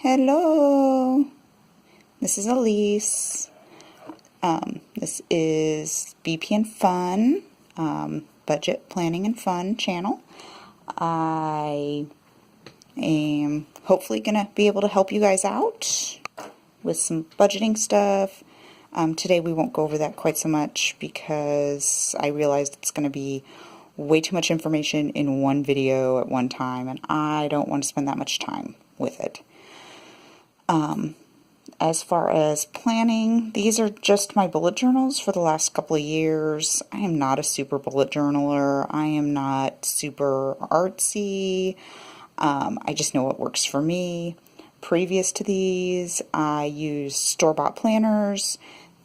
Hello, this is Elise. This is BP and Fun, Budget Planning and Fun channel. I am hopefully going to be able to help you guys out with some budgeting stuff. Today we won't go over that quite so much because I realized it's going to be way too much information in one video at one time, and I don't want to spend that much time with it. As far as planning, these are just my bullet journals for the last couple of years. I am not a super bullet journaler. I am not super artsy. I just know what works for me. Previous to these, I used store-bought planners.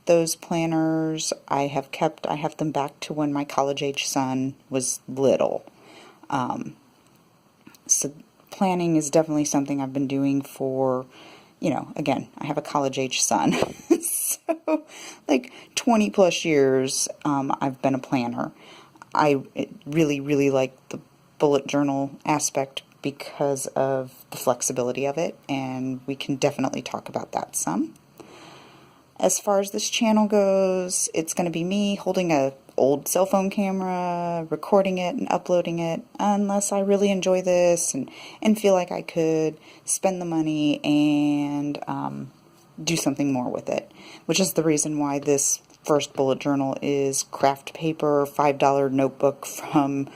Those planners I have kept. I have them back to when my college-age son was little. So planning is definitely something I've been doing for, again, I have a college-age son. So, like 20 plus years, I've been a planner. I really, really like the bullet journal aspect because of the flexibility of it, and we can definitely talk about that some. As far as this channel goes, it's going to be me holding a old cell phone camera, recording it and uploading it, unless I really enjoy this and feel like I could spend the money and do something more with it, which is the reason why this first bullet journal is craft paper, $5 notebook from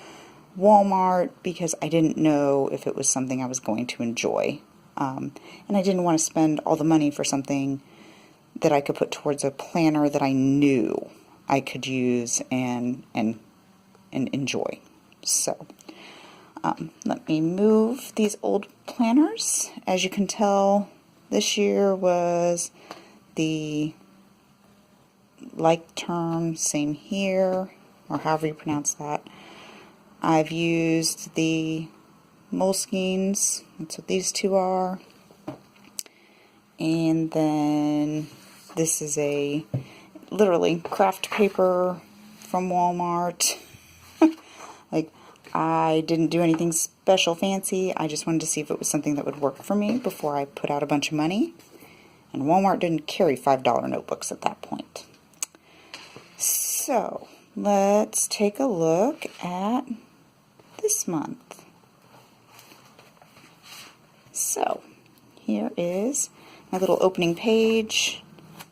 Walmart, because I didn't know if it was something I was going to enjoy. And I didn't want to spend all the money for something that I could put towards a planner that I knew I could use and enjoy. So let me move these old planners. As you can tell, this year was the like term, same here, or however you pronounce that. I've used the Moleskines, that's what these two are, and then this is a literally craft paper from Walmart. Like, I didn't do anything special fancy. I just wanted to see if it was something that would work for me before I put out a bunch of money. And Walmart didn't carry $5 notebooks at that point. So, let's take a look at this month. So, here is my little opening page.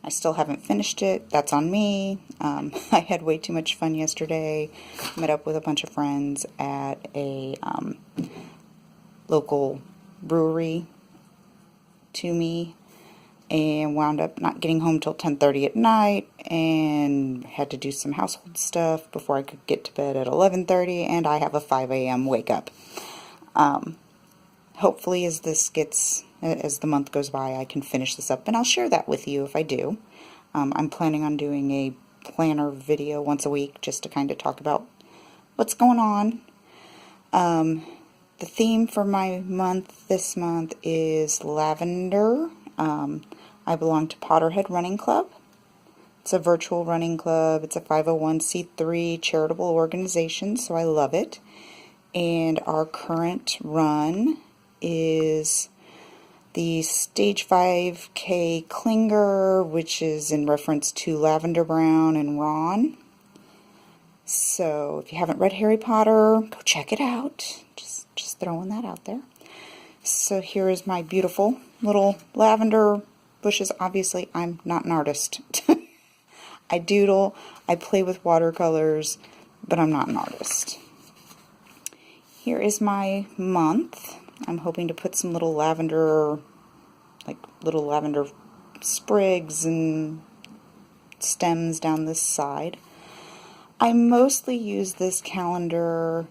I still haven't finished it. That's on me. I had way too much fun yesterday. Met up with a bunch of friends at a local brewery to me, and wound up not getting home till 10:30 at night, and had to do some household stuff before I could get to bed at 11:30, and I have a 5 a.m. wake up. Hopefully as the month goes by, I can finish this up, and I'll share that with you if I do. I'm planning on doing a planner video once a week just to kind of talk about what's going on. The theme for my month this month is lavender. I belong to Potterhead Running Club. It's a virtual running club. It's a 501c3 charitable organization, so I love it. And our current run is the Stage 5K Klinger, which is in reference to Lavender Brown and Ron. So if you haven't read Harry Potter, go check it out. Just throwing that out there. So here is my beautiful little lavender bushes. Obviously, I'm not an artist. I doodle, I play with watercolors, but I'm not an artist. Here is my month. I'm hoping to put some little lavender sprigs and stems down this side. I mostly use this calendar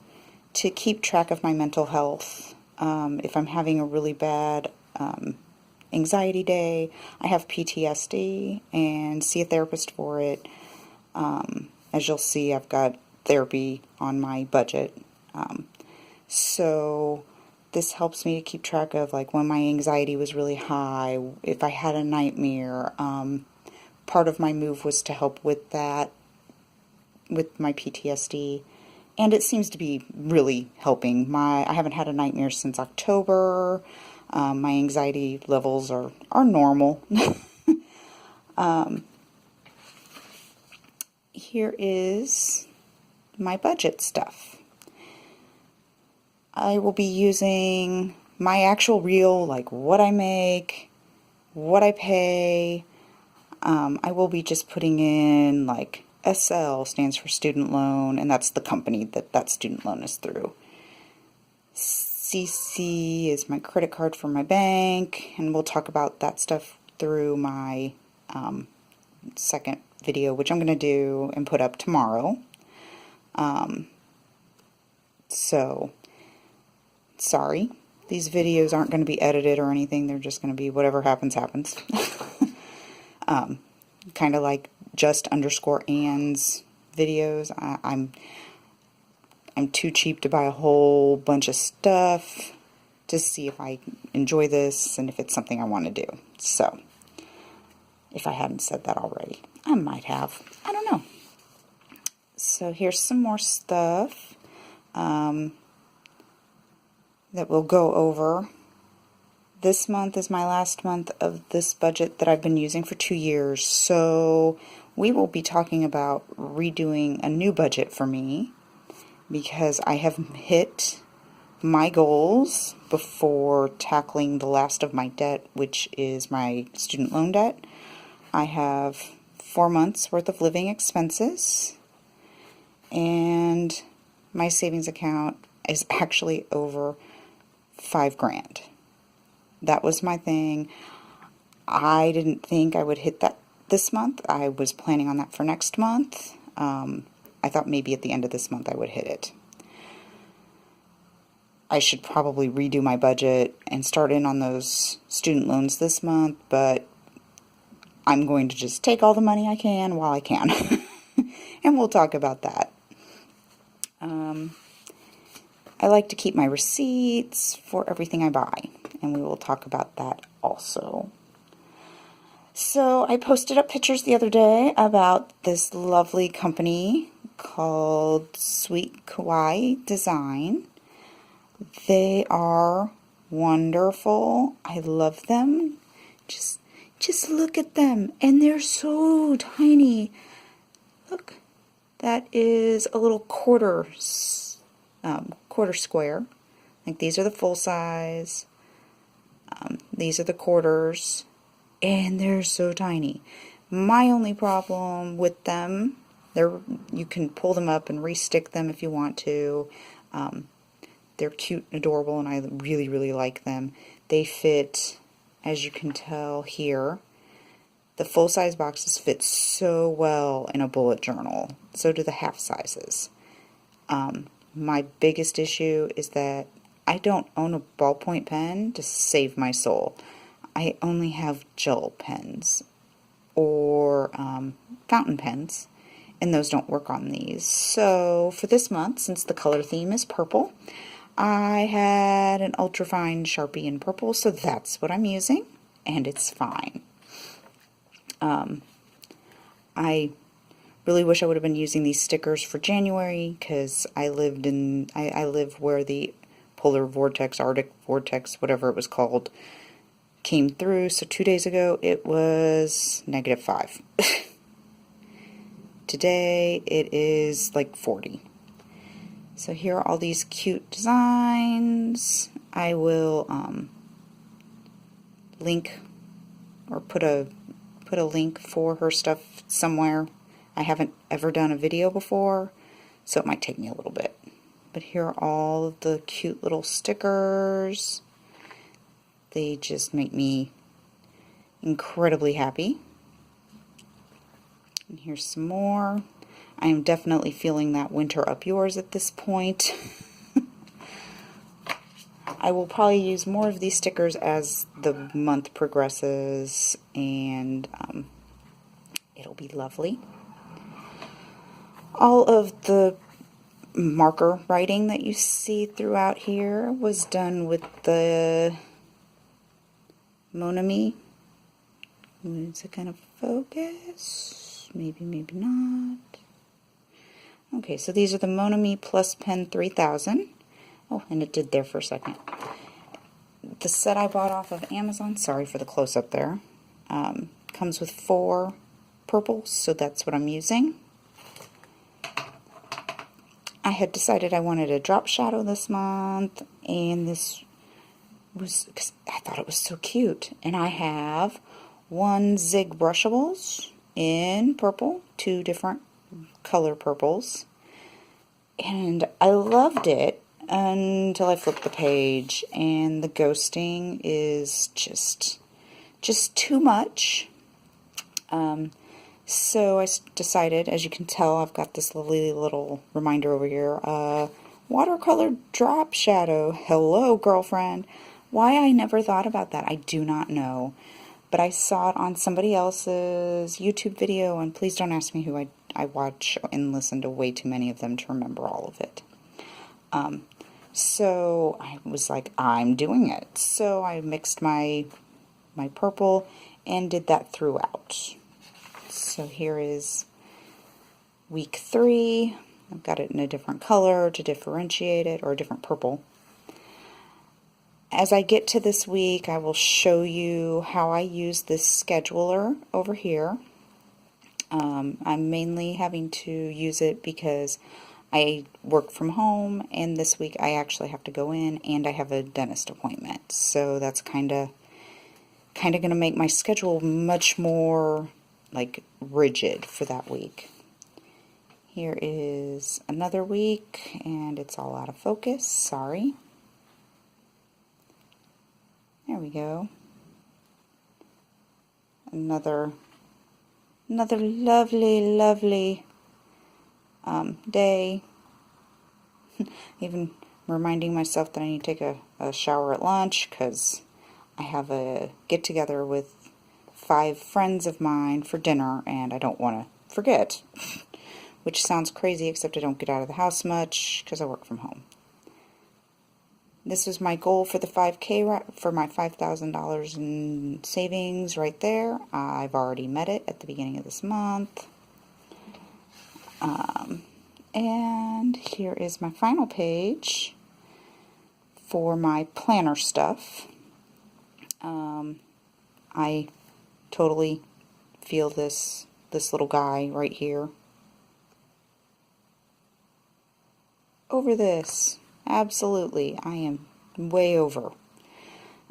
to keep track of my mental health. If I'm having a really bad anxiety day, I have PTSD and see a therapist for it. As you'll see, I've got therapy on my budget. So this helps me to keep track of like when my anxiety was really high, if I had a nightmare. Part of my move was to help with that, with my PTSD, and it seems to be really helping. I haven't had a nightmare since October. My anxiety levels are normal. Here is my budget stuff. I will be using my actual real, like what I make, what I pay. I will be just putting in like SL stands for student loan, and that's the company that student loan is through. CC is my credit card for my bank, and we'll talk about that stuff through my second video, which I'm going to do and put up tomorrow. So, sorry, these videos aren't going to be edited or anything. They're just going to be whatever happens, happens. Kind of like just_Ann's videos. I'm too cheap to buy a whole bunch of stuff to see if I enjoy this and if it's something I want to do. So, if I hadn't said that already, I might have. I don't know. So here's some more stuff that we'll go over. This month is my last month of this budget that I've been using for 2 years. So we will be talking about redoing a new budget for me, because I have hit my goals before tackling the last of my debt, which is my student loan debt. I have 4 months worth of living expenses, and my savings account is actually over $5,000. That was my thing. I didn't think I would hit that this month. I was planning on that for next month. I thought maybe at the end of this month I would hit it. I should probably redo my budget and start in on those student loans this month, but I'm going to just take all the money I can while I can. And we'll talk about that. I like to keep my receipts for everything I buy, and we will talk about that also. So I posted up pictures the other day about this lovely company called Sweet Kawaii Design. They are wonderful. I love them. Just look at them, and they're so tiny. Look, that is a little quarter square. Like, these are the full size. These are the quarters, and they're so tiny. My only problem with them, you can pull them up and re-stick them if you want to. They're cute and adorable, and I really, really like them. They fit, as you can tell here, the full-size boxes fit so well in a bullet journal. So do the half sizes. My biggest issue is that I don't own a ballpoint pen to save my soul. I only have gel pens or fountain pens, and those don't work on these. So for this month, since the color theme is purple, I had an ultrafine Sharpie in purple, so that's what I'm using, and it's fine. I really wish I would have been using these stickers for January, because I live where the polar vortex, Arctic vortex, whatever it was called, came through. So 2 days ago it was -5. Today it is like 40. So here are all these cute designs. I will link or put a link for her stuff somewhere. I haven't ever done a video before, so it might take me a little bit. But here are all of the cute little stickers. They just make me incredibly happy. And here's some more. I am definitely feeling that winter up yours at this point. I will probably use more of these stickers as the month progresses, and it'll be lovely. All of the marker writing that you see throughout here was done with the Monami. Is it going to focus? Maybe, maybe not. Okay, so these are the Monami Plus Pen 3000. Oh, and it did there for a second. the set I bought off of Amazon, sorry for the close-up there, comes with 4 purples, so that's what I'm using. I had decided I wanted a drop shadow this month, and this was, cause I thought it was so cute. And I have 1 Zig Brushables in purple, 2 different color purples, and I loved it until I flipped the page, and the ghosting is just too much. So I decided, as you can tell, I've got this lovely little reminder over here, watercolor drop shadow. Hello, girlfriend. Why I never thought about that, I do not know. But I saw it on somebody else's YouTube video, and please don't ask me who. I watch and listen to way too many of them to remember all of it. So I was like, I'm doing it. So I mixed my purple and did that throughout. So here is week 3. I've got it in a different color to differentiate it, or a different purple. As I get to this week, I will show you how I use this scheduler over here. I'm mainly having to use it because I work from home, and this week I actually have to go in, and I have a dentist appointment. So that's kind of going to make my schedule much more like rigid for that week. Here is another week, and it's all out of focus. Sorry. There we go. Another lovely day. Even reminding myself that I need to take a shower at lunch, because I have a get-together with 5 friends of mine for dinner, and I don't want to forget. Which sounds crazy, except I don't get out of the house much because I work from home. This was my goal for the 5K, for my $5,000 in savings right there. I've already met it at the beginning of this month. And here is my final page for my planner stuff. I totally feel this little guy right here over this. Absolutely, I am way over.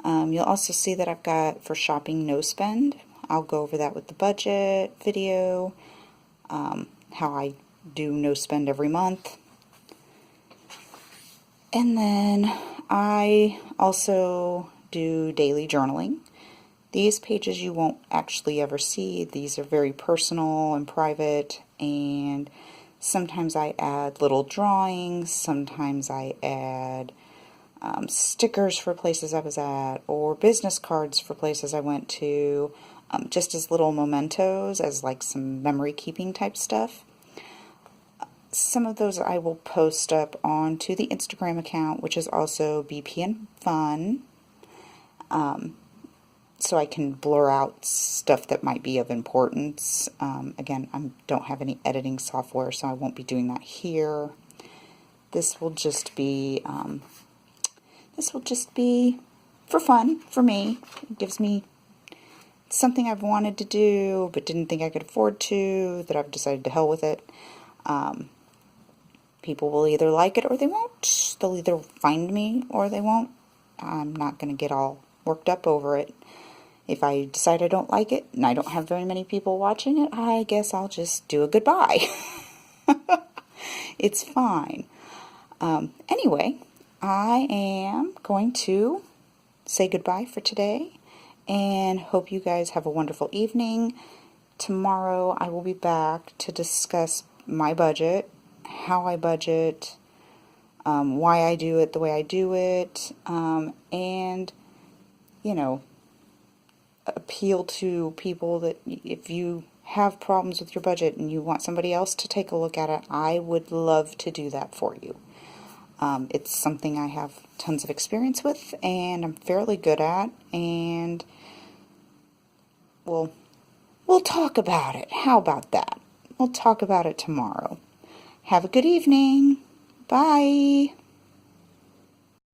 You'll also see that I've got for shopping no spend. I'll go over that with the budget video, how I do no spend every month. And then I also do daily journaling. These pages you won't actually ever see. These are very personal and private, and sometimes I add little drawings, sometimes I add stickers for places I was at, or business cards for places I went to, just as little mementos, as like some memory keeping type stuff. Some of those I will post up onto the Instagram account, which is also BPN Fun, so I can blur out stuff that might be of importance. Again, I don't have any editing software, so I won't be doing that here. This will just be for fun for me. It gives me something I've wanted to do but didn't think I could afford to, that I've decided to hell with it. People will either like it or they won't. They'll either find me or they won't. I'm not going to get all worked up over it. If I decide I don't like it and I don't have very many people watching it, I guess I'll just do a goodbye. It's fine. Anyway, I am going to say goodbye for today and hope you guys have a wonderful evening. Tomorrow I will be back to discuss my budget, how I budget, why I do it the way I do it, and, you know, appeal to people that if you have problems with your budget and you want somebody else to take a look at it, I would love to do that for you. It's something I have tons of experience with and I'm fairly good at, and we'll talk about it. How about that? We'll talk about it tomorrow. Have a good evening. Bye.